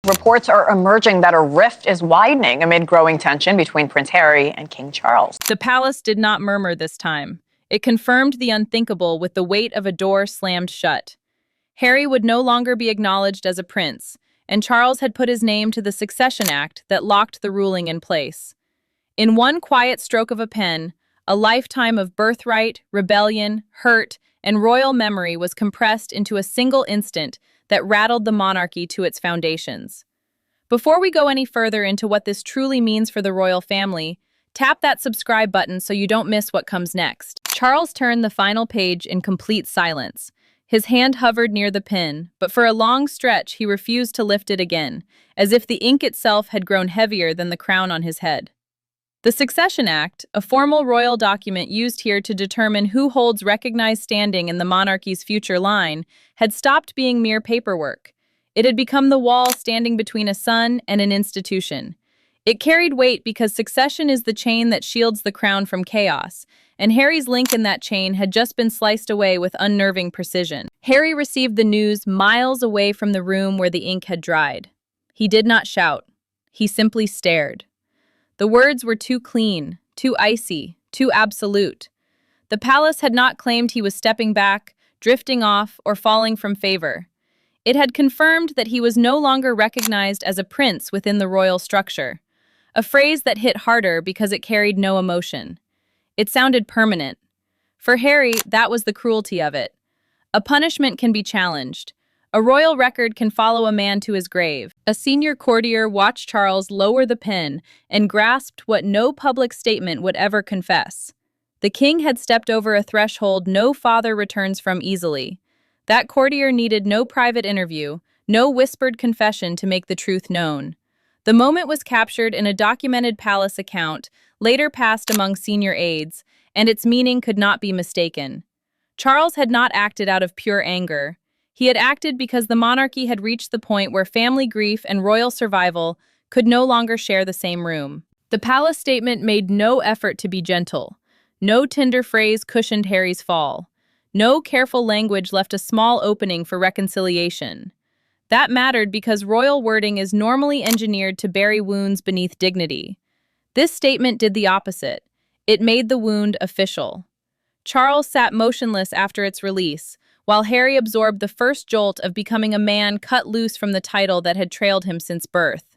Reports are emerging that a rift is widening amid growing tension between Prince Harry and King Charles. The palace did not murmur this time. It confirmed the unthinkable with the weight of a door slammed shut. Harry would no longer be acknowledged as a prince, and Charles had put his name to the Succession Act that locked the ruling in place. In one quiet stroke of a pen, a lifetime of birthright, rebellion, hurt, and royal memory was compressed into a single instant that rattled the monarchy to its foundations. Before we go any further into what this truly means for the royal family, tap that subscribe button so you don't miss what comes next. Charles turned the final page in complete silence. His hand hovered near the pen, but for a long stretch he refused to lift it again, as if the ink itself had grown heavier than the crown on his head. The Succession Act, a formal royal document used here to determine who holds recognized standing in the monarchy's future line, had stopped being mere paperwork. It had become the wall standing between a son and an institution. It carried weight because succession is the chain that shields the crown from chaos, and Harry's link in that chain had just been sliced away with unnerving precision. Harry received the news miles away from the room where the ink had dried. He did not shout. He simply stared. The words were too clean, too icy, too absolute. The palace had not claimed he was stepping back, drifting off, or falling from favor. It had confirmed that he was no longer recognized as a prince within the royal structure, a phrase that hit harder because it carried no emotion. It sounded permanent. For Harry, that was the cruelty of it. A punishment can be challenged. A royal record can follow a man to his grave. A senior courtier watched Charles lower the pen and grasped what no public statement would ever confess. The king had stepped over a threshold no father returns from easily. That courtier needed no private interview, no whispered confession to make the truth known. The moment was captured in a documented palace account, later passed among senior aides, and its meaning could not be mistaken. Charles had not acted out of pure anger. He had acted because the monarchy had reached the point where family grief and royal survival could no longer share the same room. The palace statement made no effort to be gentle. No tender phrase cushioned Harry's fall. No careful language left a small opening for reconciliation. That mattered because royal wording is normally engineered to bury wounds beneath dignity. This statement did the opposite. It made the wound official. Charles sat motionless after its release, while Harry absorbed the first jolt of becoming a man cut loose from the title that had trailed him since birth.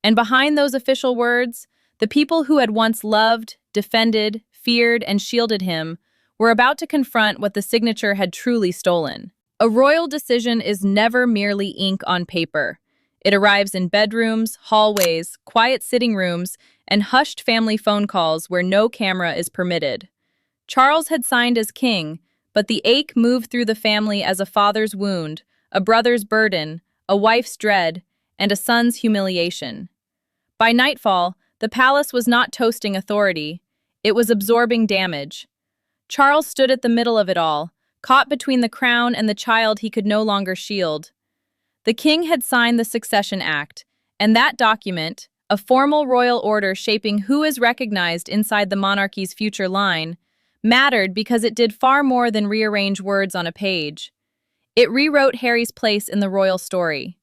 And behind those official words, the people who had once loved, defended, feared, and shielded him were about to confront what the signature had truly stolen. A royal decision is never merely ink on paper. It arrives in bedrooms, hallways, quiet sitting rooms, and hushed family phone calls where no camera is permitted. Charles had signed as king, but the ache moved through the family as a father's wound, a brother's burden, a wife's dread, and a son's humiliation. By nightfall, the palace was not toasting authority. It was absorbing damage. Charles stood at the middle of it all, caught between the crown and the child he could no longer shield. The king had signed the Succession Act, and that document, a formal royal order shaping who is recognized inside the monarchy's future line, mattered because it did far more than rearrange words on a page. It rewrote Harry's place in the royal story.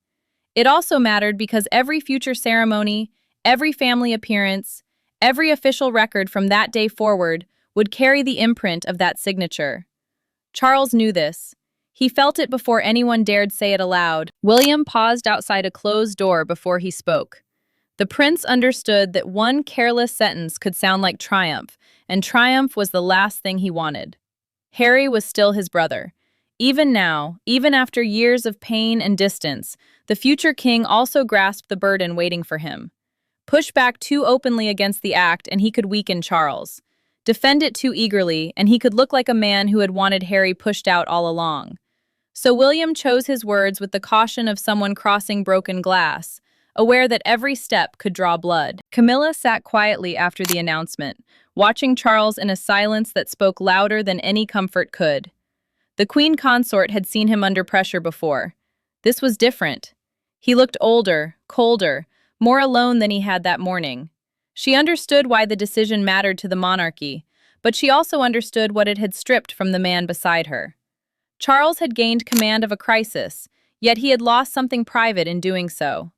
It also mattered because every future ceremony, every family appearance, every official record from that day forward would carry the imprint of that signature. Charles knew this. He felt it before anyone dared say it aloud. William paused outside a closed door before he spoke. The prince understood that one careless sentence could sound like triumph, and triumph was the last thing he wanted. Harry was still his brother. Even now, even after years of pain and distance, the future king also grasped the burden waiting for him. Push back too openly against the act and he could weaken Charles. Defend it too eagerly and he could look like a man who had wanted Harry pushed out all along. So William chose his words with the caution of someone crossing broken glass, aware that every step could draw blood. Camilla sat quietly after the announcement, watching Charles in a silence that spoke louder than any comfort could. The queen consort had seen him under pressure before. This was different. He looked older, colder, more alone than he had that morning. She understood why the decision mattered to the monarchy, but she also understood what it had stripped from the man beside her. Charles had gained command of a crisis, yet he had lost something private in doing so.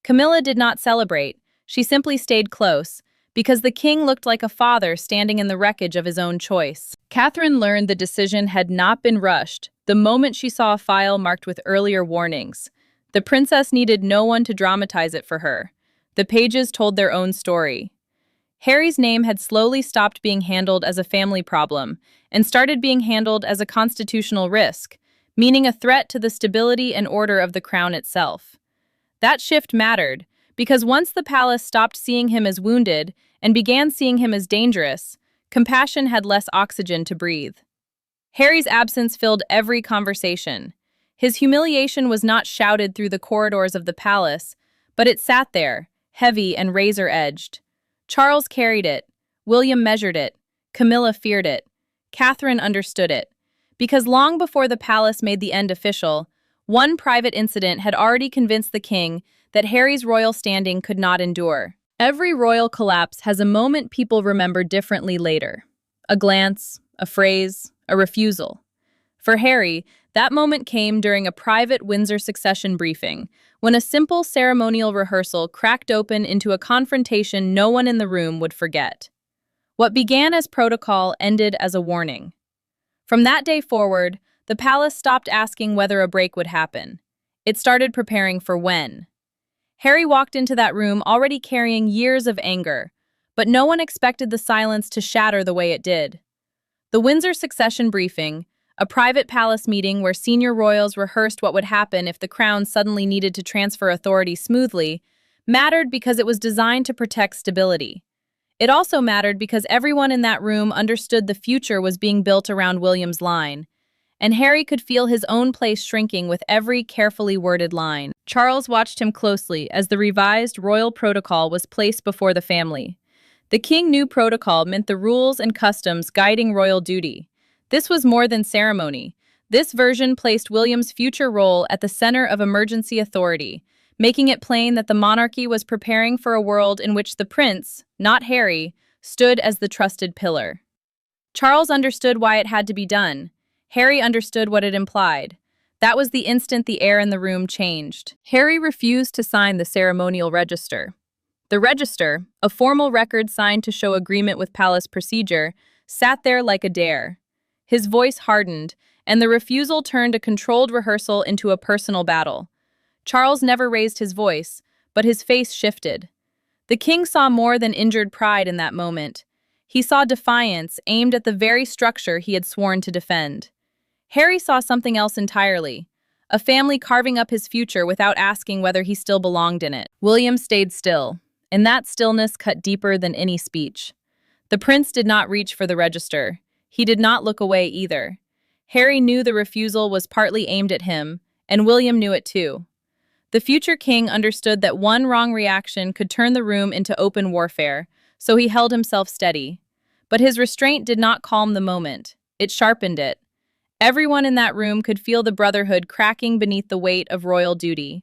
Camilla did not celebrate. She simply stayed close, because the king looked like a father standing in the wreckage of his own choice. Catherine learned the decision had not been rushed the moment she saw a file marked with earlier warnings. The princess needed no one to dramatize it for her. The pages told their own story. Harry's name had slowly stopped being handled as a family problem and started being handled as a constitutional risk, meaning a threat to the stability and order of the crown itself. That shift mattered, because once the palace stopped seeing him as wounded and began seeing him as dangerous, compassion had less oxygen to breathe. Harry's absence filled every conversation. His humiliation was not shouted through the corridors of the palace, but it sat there, heavy and razor-edged. Charles carried it, William measured it, Camilla feared it, Catherine understood it. Because long before the palace made the end official, one private incident had already convinced the king that Harry's royal standing could not endure. Every royal collapse has a moment people remember differently later. A glance, a phrase, a refusal. For Harry, that moment came during a private Windsor succession briefing, when a simple ceremonial rehearsal cracked open into a confrontation no one in the room would forget. What began as protocol ended as a warning. From that day forward, the palace stopped asking whether a break would happen. It started preparing for when. Harry walked into that room already carrying years of anger, but no one expected the silence to shatter the way it did. The Windsor succession briefing, a private palace meeting where senior royals rehearsed what would happen if the crown suddenly needed to transfer authority smoothly, mattered because it was designed to protect stability. It also mattered because everyone in that room understood the future was being built around William's line, and Harry could feel his own place shrinking with every carefully worded line. Charles watched him closely as the revised royal protocol was placed before the family. The king knew protocol meant the rules and customs guiding royal duty. This was more than ceremony. This version placed William's future role at the center of emergency authority, making it plain that the monarchy was preparing for a world in which the prince, not Harry, stood as the trusted pillar. Charles understood why it had to be done. Harry understood what it implied. That was the instant the air in the room changed. Harry refused to sign the ceremonial register. The register, a formal record signed to show agreement with palace procedure, sat there like a dare. His voice hardened, and the refusal turned a controlled rehearsal into a personal battle. Charles never raised his voice, but his face shifted. The king saw more than injured pride in that moment. He saw defiance aimed at the very structure he had sworn to defend. Harry saw something else entirely, a family carving up his future without asking whether he still belonged in it. William stayed still, and that stillness cut deeper than any speech. The prince did not reach for the register. He did not look away either. Harry knew the refusal was partly aimed at him, and William knew it too. The future king understood that one wrong reaction could turn the room into open warfare, so he held himself steady. But his restraint did not calm the moment. It sharpened it. Everyone in that room could feel the brotherhood cracking beneath the weight of royal duty.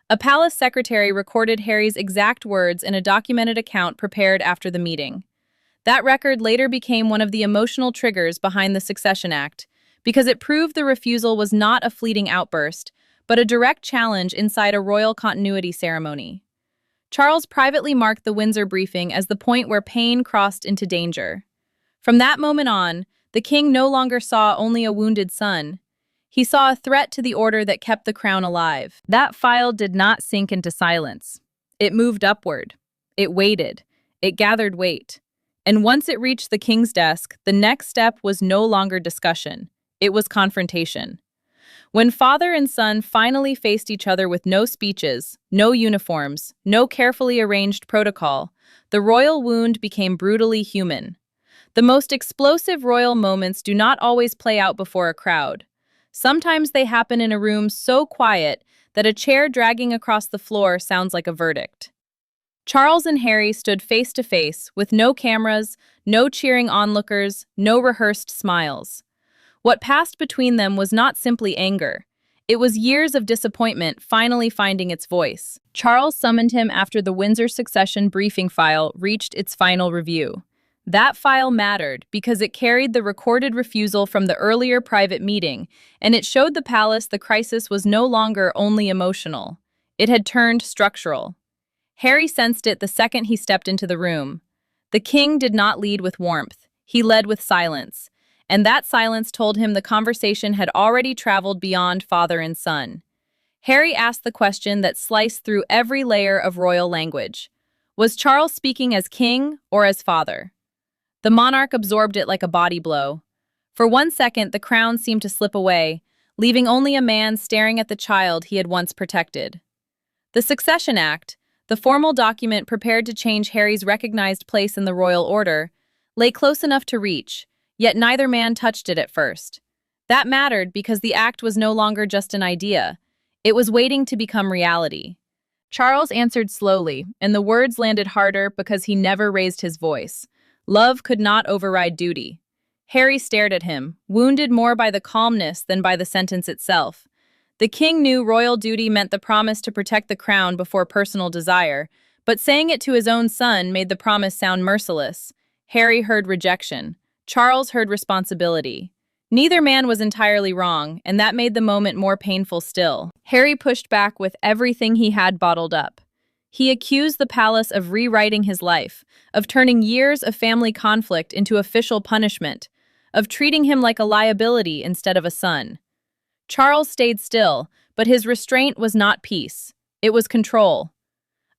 A palace secretary recorded Harry's exact words in a documented account prepared after the meeting. That record later became one of the emotional triggers behind the Succession Act, because it proved the refusal was not a fleeting outburst, but a direct challenge inside a royal continuity ceremony. Charles privately marked the Windsor briefing as the point where pain crossed into danger. From that moment on, the king no longer saw only a wounded son. He saw a threat to the order that kept the crown alive. That file did not sink into silence. It moved upward. It waited. It gathered weight. And once it reached the king's desk, the next step was no longer discussion. It was confrontation. When father and son finally faced each other with no speeches, no uniforms, no carefully arranged protocol, the royal wound became brutally human. The most explosive royal moments do not always play out before a crowd. Sometimes they happen in a room so quiet that a chair dragging across the floor sounds like a verdict. Charles and Harry stood face to face with no cameras, no cheering onlookers, no rehearsed smiles. What passed between them was not simply anger. It was years of disappointment finally finding its voice. Charles summoned him after the Windsor succession briefing file reached its final review. That file mattered because it carried the recorded refusal from the earlier private meeting, and it showed the palace the crisis was no longer only emotional. It had turned structural. Harry sensed it the second he stepped into the room. The king did not lead with warmth. He led with silence. And that silence told him the conversation had already traveled beyond father and son. Harry asked the question that sliced through every layer of royal language. Was Charles speaking as king or as father? The monarch absorbed it like a body blow. For 1 second, the crown seemed to slip away, leaving only a man staring at the child he had once protected. The Succession Act, the formal document prepared to change Harry's recognized place in the royal order, lay close enough to reach, yet neither man touched it at first. That mattered because the act was no longer just an idea. It was waiting to become reality. Charles answered slowly, and the words landed harder because he never raised his voice. Love could not override duty. Harry stared at him, wounded more by the calmness than by the sentence itself. The king knew royal duty meant the promise to protect the crown before personal desire, but saying it to his own son made the promise sound merciless. Harry heard rejection. Charles heard responsibility. Neither man was entirely wrong, and that made the moment more painful still. Harry pushed back with everything he had bottled up. He accused the palace of rewriting his life, of turning years of family conflict into official punishment, of treating him like a liability instead of a son. Charles stayed still, but his restraint was not peace. It was control.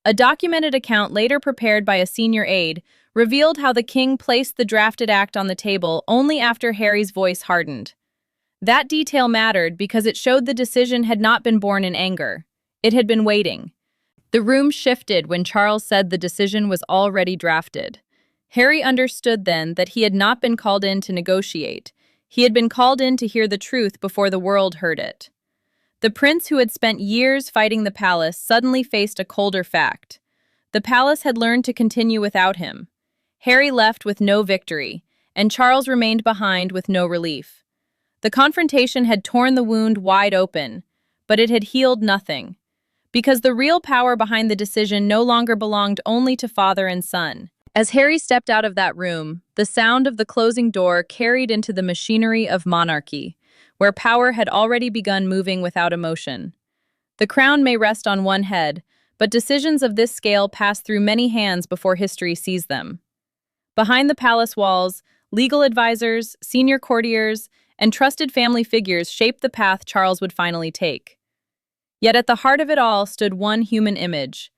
A documented account later prepared by a senior aide revealed how the king placed the drafted act on the table only after Harry's voice hardened. That detail mattered because it showed the decision had not been born in anger. It had been waiting. The room shifted when Charles said the decision was already drafted. Harry understood then that he had not been called in to negotiate. He had been called in to hear the truth before the world heard it. The prince who had spent years fighting the palace suddenly faced a colder fact. The palace had learned to continue without him. Harry left with no victory, and Charles remained behind with no relief. The confrontation had torn the wound wide open, but it had healed nothing, because the real power behind the decision no longer belonged only to father and son. As Harry stepped out of that room, the sound of the closing door carried into the machinery of monarchy, where power had already begun moving without emotion. The crown may rest on one head, but decisions of this scale pass through many hands before history sees them. Behind the palace walls, legal advisors, senior courtiers, and trusted family figures shaped the path Charles would finally take. Yet at the heart of it all stood one human image.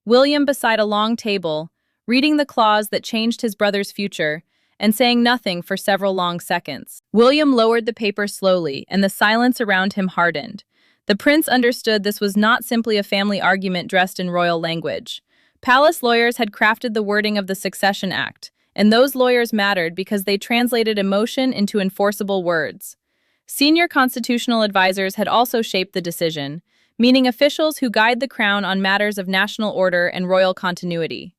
William beside a long table, reading the clause that changed his brother's future, and saying nothing for several long seconds. William lowered the paper slowly, and the silence around him hardened. The prince understood this was not simply a family argument dressed in royal language. Palace lawyers had crafted the wording of the Succession Act, and those lawyers mattered because they translated emotion into enforceable words. Senior constitutional advisors had also shaped the decision, meaning officials who guide the crown on matters of national order and royal continuity.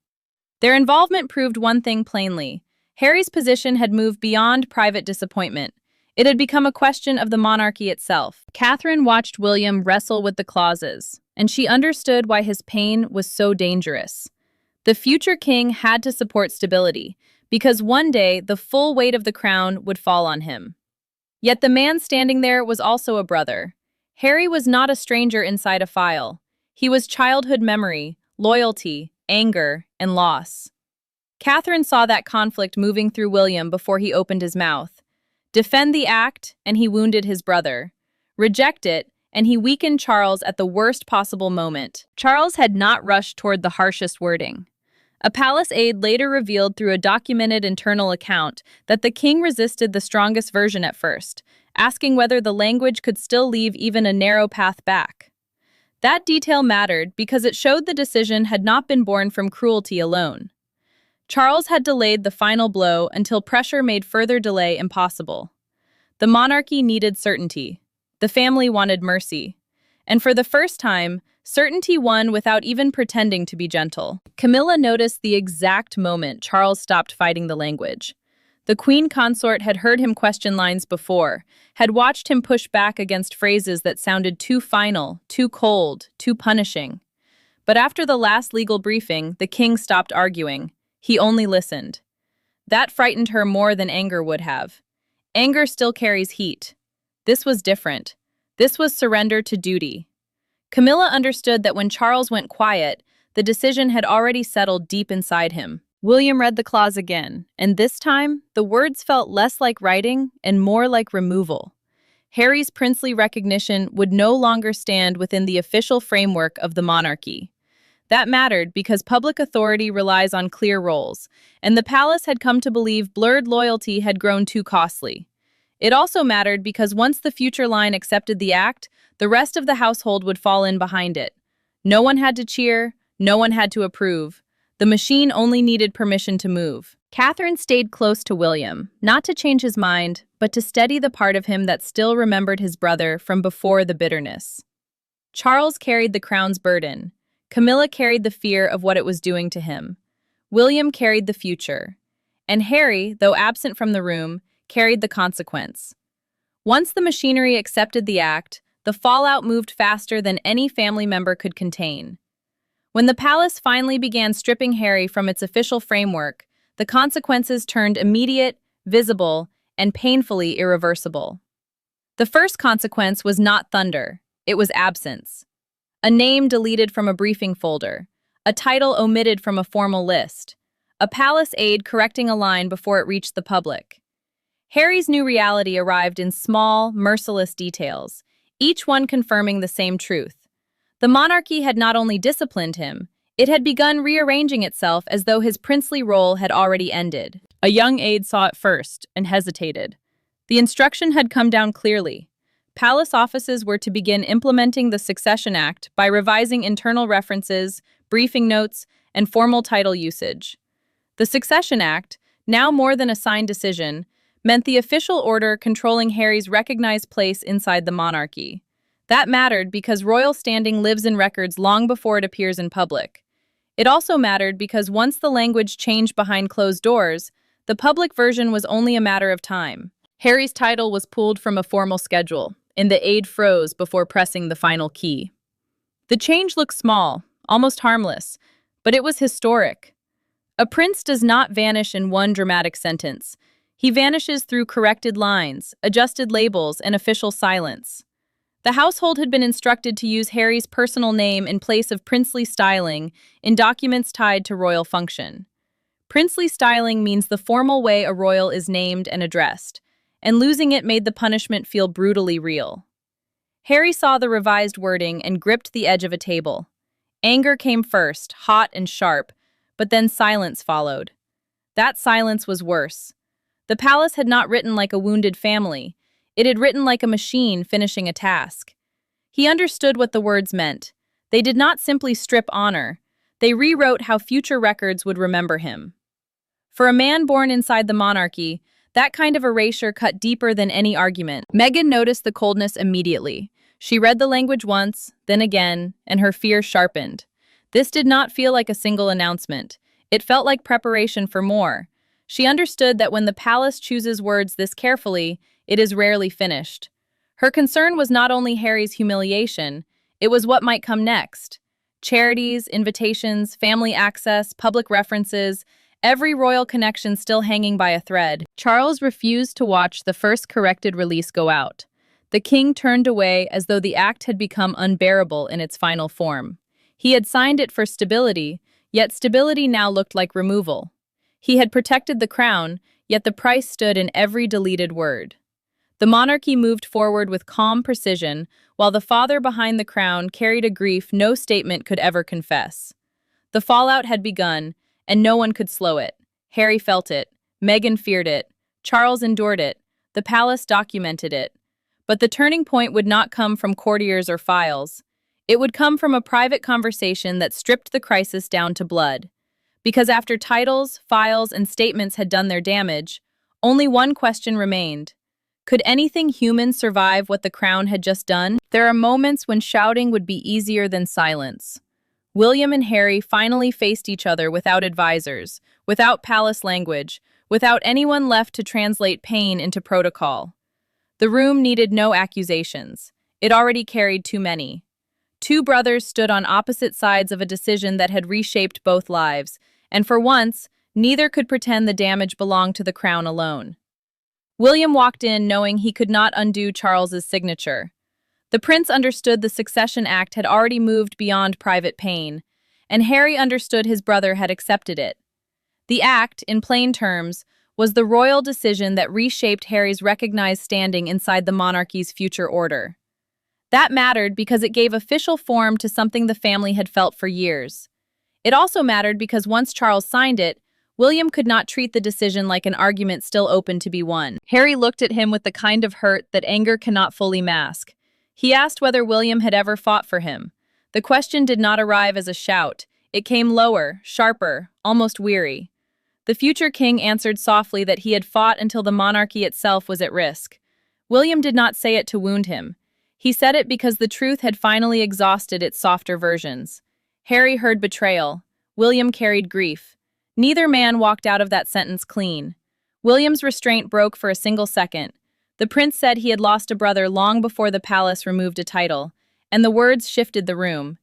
Their involvement proved one thing plainly. Harry's position had moved beyond private disappointment. It had become a question of the monarchy itself. Catherine watched William wrestle with the clauses, and she understood why his pain was so dangerous. The future king had to support stability, because one day the full weight of the crown would fall on him. Yet the man standing there was also a brother. Harry was not a stranger inside a file. He was childhood memory, loyalty, anger, and loss. Catherine saw that conflict moving through William before he opened his mouth. Defend the act, and he wounded his brother. Reject it, and he weakened Charles at the worst possible moment. Charles had not rushed toward the harshest wording. A palace aide later revealed through a documented internal account that the king resisted the strongest version at first, asking whether the language could still leave even a narrow path back. That detail mattered because it showed the decision had not been born from cruelty alone. Charles had delayed the final blow until pressure made further delay impossible. The monarchy needed certainty. The family wanted mercy. And for the first time, certainty won without even pretending to be gentle. Camilla noticed the exact moment Charles stopped fighting the language. The queen consort had heard him question lines before, had watched him push back against phrases that sounded too final, too cold, too punishing. But after the last legal briefing, the king stopped arguing. He only listened. That frightened her more than anger would have. Anger still carries heat. This was different. This was surrender to duty. Camilla understood that when Charles went quiet, the decision had already settled deep inside him. William read the clause again, and this time, the words felt less like writing and more like removal. Harry's princely recognition would no longer stand within the official framework of the monarchy. That mattered because public authority relies on clear roles, and the palace had come to believe blurred loyalty had grown too costly. It also mattered because once the future line accepted the act, the rest of the household would fall in behind it. No one had to cheer, no one had to approve. The machine only needed permission to move. Catherine stayed close to William, not to change his mind, but to steady the part of him that still remembered his brother from before the bitterness. Charles carried the crown's burden. Camilla carried the fear of what it was doing to him. William carried the future. And Harry, though absent from the room, carried the consequence. Once the machinery accepted the act, the fallout moved faster than any family member could contain. When the palace finally began stripping Harry from its official framework, the consequences turned immediate, visible, and painfully irreversible. The first consequence was not thunder, it was absence. A name deleted from a briefing folder, a title omitted from a formal list, a palace aide correcting a line before it reached the public. Harry's new reality arrived in small, merciless details, each one confirming the same truth. The monarchy had not only disciplined him, it had begun rearranging itself as though his princely role had already ended. A young aide saw it first and hesitated. The instruction had come down clearly. Palace offices were to begin implementing the Succession Act by revising internal references, briefing notes, and formal title usage. The Succession Act, now more than a signed decision, meant the official order controlling Harry's recognized place inside the monarchy. That mattered because royal standing lives in records long before it appears in public. It also mattered because once the language changed behind closed doors, the public version was only a matter of time. Harry's title was pulled from a formal schedule, and the aide froze before pressing the final key. The change looked small, almost harmless, but it was historic. A prince does not vanish in one dramatic sentence. He vanishes through corrected lines, adjusted labels, and official silence. The household had been instructed to use Harry's personal name in place of princely styling in documents tied to royal function. Princely styling means the formal way a royal is named and addressed, and losing it made the punishment feel brutally real. Harry saw the revised wording and gripped the edge of a table. Anger came first, hot and sharp, but then silence followed. That silence was worse. The palace had not written like a wounded family. It had written like a machine finishing a task. He understood what the words meant. They did not simply strip honor. They rewrote how future records would remember him. For a man born inside the monarchy, that kind of erasure cut deeper than any argument. Meghan noticed the coldness immediately. She read the language once, then again, and her fear sharpened. This did not feel like a single announcement. It felt like preparation for more. She understood that when the palace chooses words this carefully, it is rarely finished. Her concern was not only Harry's humiliation, it was what might come next. Charities, invitations, family access, public references, every royal connection still hanging by a thread. Charles refused to watch the first corrected release go out. The king turned away as though the act had become unbearable in its final form. He had signed it for stability, yet stability now looked like removal. He had protected the crown, yet the price stood in every deleted word. The monarchy moved forward with calm precision, while the father behind the crown carried a grief no statement could ever confess. The fallout had begun, and no one could slow it. Harry felt it. Meghan feared it. Charles endured it. The palace documented it. But the turning point would not come from courtiers or files. It would come from a private conversation that stripped the crisis down to blood. Because after titles, files, and statements had done their damage, only one question remained. Could anything human survive what the crown had just done? There are moments when shouting would be easier than silence. William and Harry finally faced each other without advisors, without palace language, without anyone left to translate pain into protocol. The room needed no accusations. It already carried too many. Two brothers stood on opposite sides of a decision that had reshaped both lives, and for once, neither could pretend the damage belonged to the crown alone. William walked in knowing he could not undo Charles's signature. The prince understood the Succession Act had already moved beyond private pain, and Harry understood his brother had accepted it. The act, in plain terms, was the royal decision that reshaped Harry's recognized standing inside the monarchy's future order. That mattered because it gave official form to something the family had felt for years. It also mattered because once Charles signed it, William could not treat the decision like an argument still open to be won. Harry looked at him with the kind of hurt that anger cannot fully mask. He asked whether William had ever fought for him. The question did not arrive as a shout. It came lower, sharper, almost weary. The future king answered softly that he had fought until the monarchy itself was at risk. William did not say it to wound him. He said it because the truth had finally exhausted its softer versions. Harry heard betrayal. William carried grief. Neither man walked out of that sentence clean. William's restraint broke for a single second. The prince said he had lost a brother long before the palace removed a title, and the words shifted the room.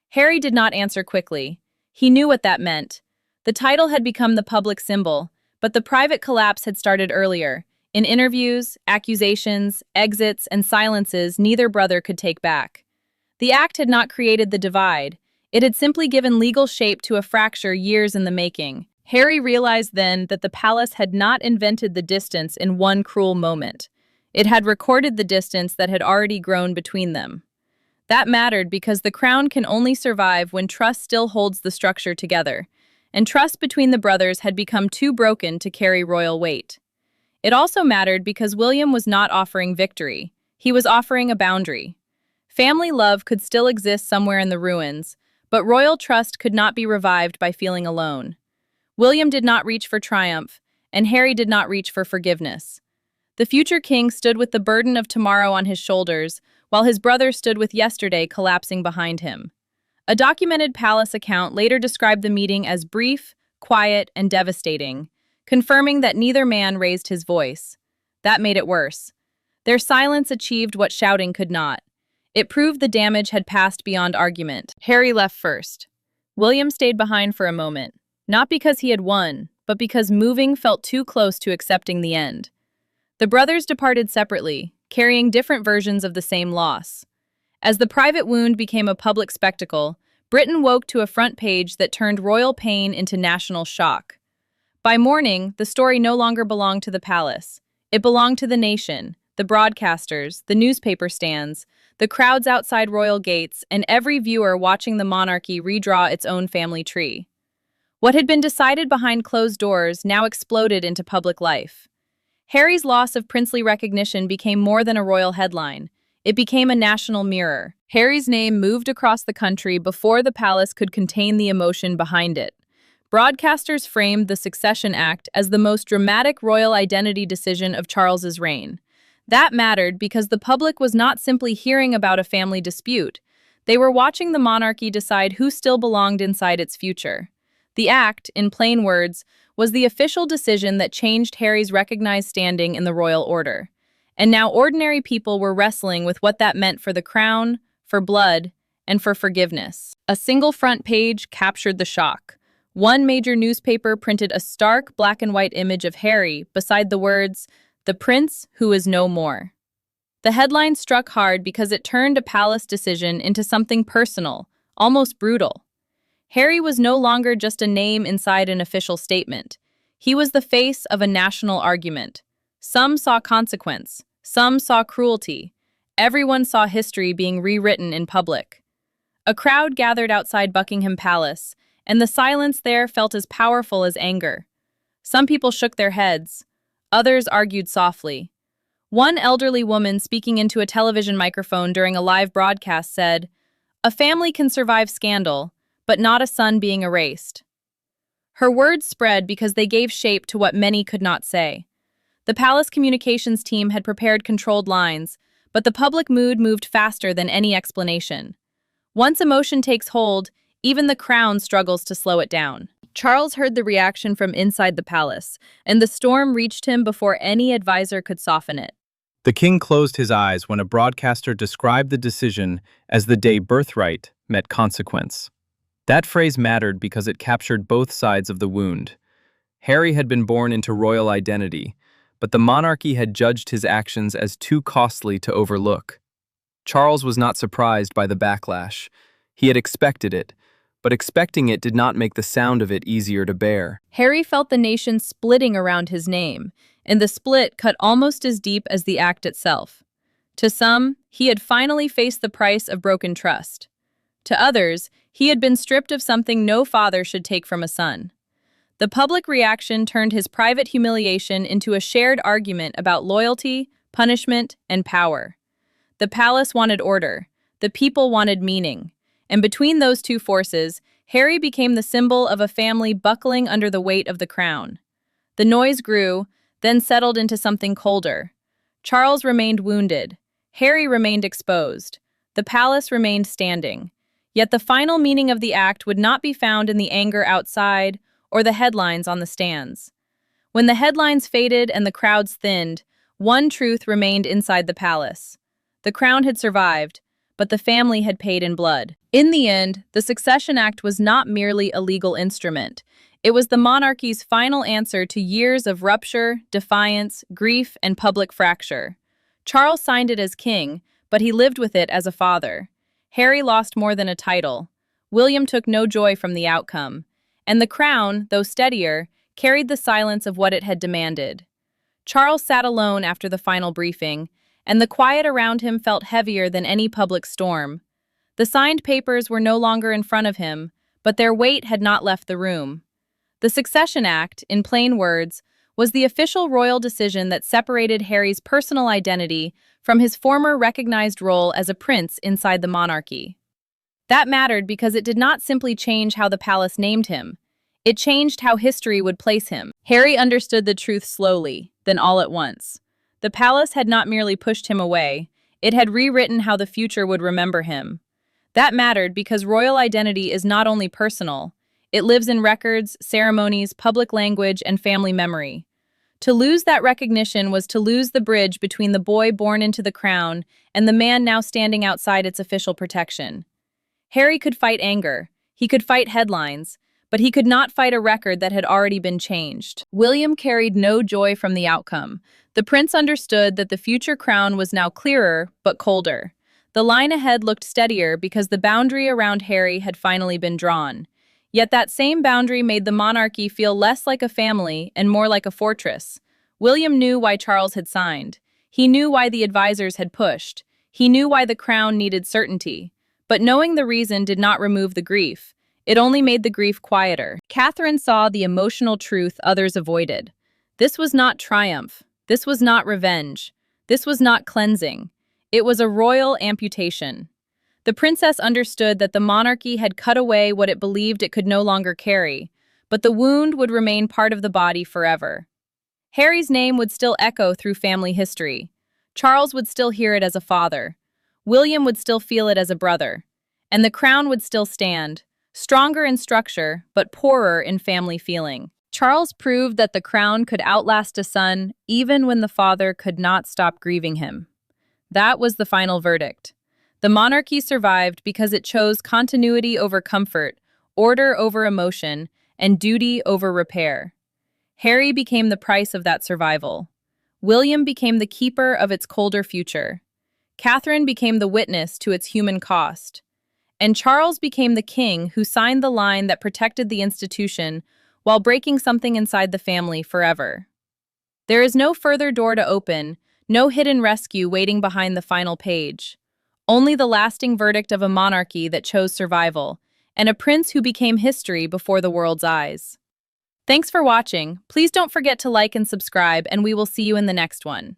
Harry did not answer quickly. He knew what that meant. The title had become the public symbol, but the private collapse had started earlier. In interviews, accusations, exits, and silences neither brother could take back. The act had not created the divide. It had simply given legal shape to a fracture years in the making. Harry realized then that the palace had not invented the distance in one cruel moment. It had recorded the distance that had already grown between them. That mattered because the crown can only survive when trust still holds the structure together, and trust between the brothers had become too broken to carry royal weight. It also mattered because William was not offering victory. He was offering a boundary. Family love could still exist somewhere in the ruins, but royal trust could not be revived by feeling alone. William did not reach for triumph, and Harry did not reach for forgiveness. The future king stood with the burden of tomorrow on his shoulders, while his brother stood with yesterday collapsing behind him. A documented palace account later described the meeting as brief, quiet, and devastating, confirming that neither man raised his voice. That made it worse. Their silence achieved what shouting could not. It proved the damage had passed beyond argument. Harry left first. William stayed behind for a moment, not because he had won, but because moving felt too close to accepting the end. The brothers departed separately, carrying different versions of the same loss. As the private wound became a public spectacle, Britain woke to a front page that turned royal pain into national shock. By morning, the story no longer belonged to the palace. It belonged to the nation, the broadcasters, the newspaper stands, the crowds outside royal gates, and every viewer watching the monarchy redraw its own family tree. What had been decided behind closed doors now exploded into public life. Harry's loss of princely recognition became more than a royal headline. It became a national mirror. Harry's name moved across the country before the palace could contain the emotion behind it. Broadcasters framed the Succession Act as the most dramatic royal identity decision of Charles's reign. That mattered because the public was not simply hearing about a family dispute. They were watching the monarchy decide who still belonged inside its future. The act, in plain words, was the official decision that changed Harry's recognized standing in the royal order. And now ordinary people were wrestling with what that meant for the crown, for blood, and for forgiveness. A single front page captured the shock. One major newspaper printed a stark black and white image of Harry beside the words, "The Prince Who Is No More." The headline struck hard because it turned a palace decision into something personal, almost brutal. Harry was no longer just a name inside an official statement. He was the face of a national argument. Some saw consequence, some saw cruelty. Everyone saw history being rewritten in public. A crowd gathered outside Buckingham Palace, and the silence there felt as powerful as anger. Some people shook their heads. Others argued softly. One elderly woman speaking into a television microphone during a live broadcast said, "A family can survive scandal, but not a son being erased." Her words spread because they gave shape to what many could not say. The palace communications team had prepared controlled lines, but the public mood moved faster than any explanation. Once emotion takes hold, even the crown struggles to slow it down. Charles heard the reaction from inside the palace, and the storm reached him before any advisor could soften it. The king closed his eyes when a broadcaster described the decision as the day birthright met consequence. That phrase mattered because it captured both sides of the wound. Harry had been born into royal identity, but the monarchy had judged his actions as too costly to overlook. Charles was not surprised by the backlash. He had expected it, but expecting it did not make the sound of it easier to bear. Harry felt the nation splitting around his name, and the split cut almost as deep as the act itself. To some, he had finally faced the price of broken trust. To others, he had been stripped of something no father should take from a son. The public reaction turned his private humiliation into a shared argument about loyalty, punishment, and power. The palace wanted order, the people wanted meaning, and between those two forces, Harry became the symbol of a family buckling under the weight of the crown. The noise grew, then settled into something colder. Charles remained wounded. Harry remained exposed. The palace remained standing. Yet the final meaning of the act would not be found in the anger outside or the headlines on the stands. When the headlines faded and the crowds thinned, one truth remained inside the palace. The crown had survived, but the family had paid in blood. In the end, the Succession Act was not merely a legal instrument. It was the monarchy's final answer to years of rupture, defiance, grief, and public fracture. Charles signed it as king, but he lived with it as a father. Harry lost more than a title. William took no joy from the outcome. And the crown, though steadier, carried the silence of what it had demanded. Charles sat alone after the final briefing, and the quiet around him felt heavier than any public storm. The signed papers were no longer in front of him, but their weight had not left the room. The Succession Act, in plain words, was the official royal decision that separated Harry's personal identity from his former recognized role as a prince inside the monarchy. That mattered because it did not simply change how the palace named him. It changed how history would place him. Harry understood the truth slowly, then all at once. The palace had not merely pushed him away, it had rewritten how the future would remember him. That mattered because royal identity is not only personal, it lives in records, ceremonies, public language, and family memory. To lose that recognition was to lose the bridge between the boy born into the crown and the man now standing outside its official protection. Harry could fight anger, he could fight headlines, but he could not fight a record that had already been changed. William carried no joy from the outcome. The prince understood that the future crown was now clearer, but colder. The line ahead looked steadier because the boundary around Harry had finally been drawn. Yet that same boundary made the monarchy feel less like a family and more like a fortress. William knew why Charles had signed. He knew why the advisors had pushed. He knew why the crown needed certainty. But knowing the reason did not remove the grief. It only made the grief quieter. Catherine saw the emotional truth others avoided. This was not triumph. This was not revenge. This was not cleansing. It was a royal amputation. The princess understood that the monarchy had cut away what it believed it could no longer carry, but the wound would remain part of the body forever. Harry's name would still echo through family history. Charles would still hear it as a father. William would still feel it as a brother. And the crown would still stand, stronger in structure, but poorer in family feeling. Charles proved that the crown could outlast a son even when the father could not stop grieving him. That was the final verdict. The monarchy survived because it chose continuity over comfort, order over emotion, and duty over repair. Harry became the price of that survival. William became the keeper of its colder future. Catherine became the witness to its human cost. And Charles became the king who signed the line that protected the institution while breaking something inside the family forever. There is no further door to open, no hidden rescue waiting behind the final page. Only the lasting verdict of a monarchy that chose survival, and a prince who became history before the world's eyes. Thanks for watching. Please don't forget to like and subscribe, and we will see you in the next one.